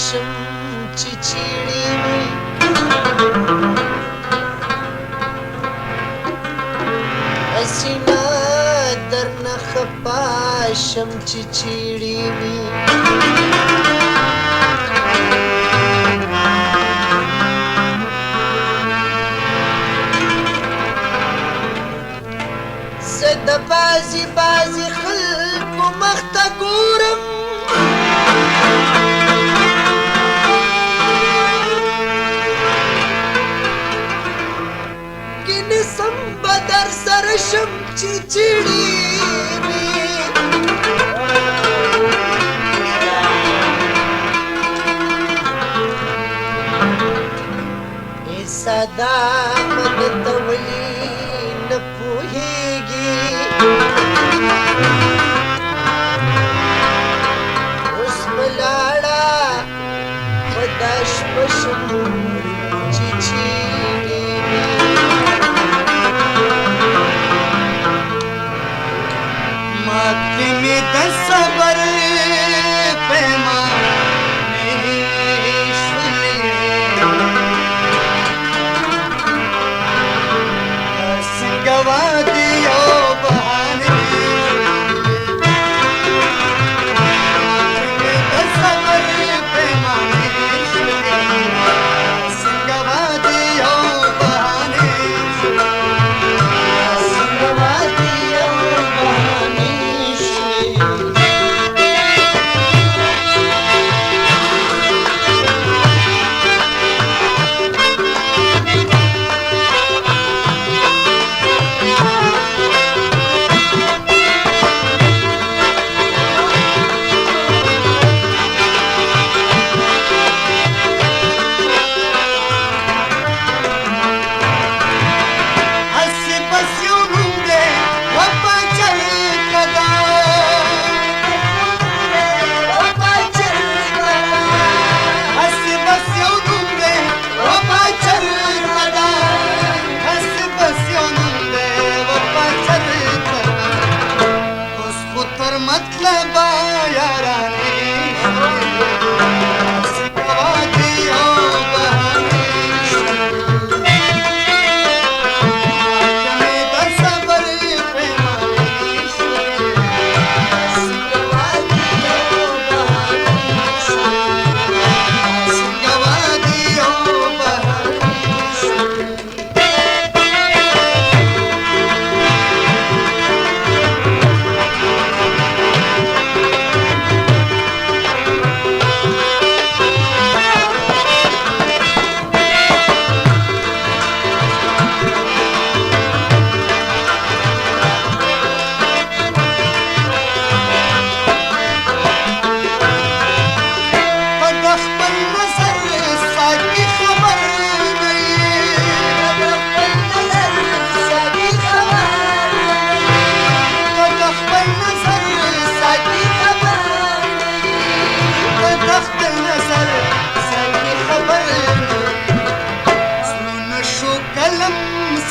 شم چې چیړې وي حسینه درنه خفا شم چې چیړې وي زه د بعضې خلکو مخ ته ګورم ګینې سم به در سره شم چې چیړې وي ای صداقت ته ولې نه پوهېږي اوس به لاړه په دا شپه شم چې چیړې وي ماتې مې د صبر پیمانې شولې څنګه وادي او بهانې ماتې مې د صبر پیمانې شولې څنګه وادي او بهانې څنګه وادي او بهانې مطلب یارانې څنګه وادي او بهانې ماتې مې د صبر پیمانې شولې څنګه وادي او بهانې څنګه وادي او بهانې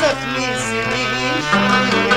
زخمي سنين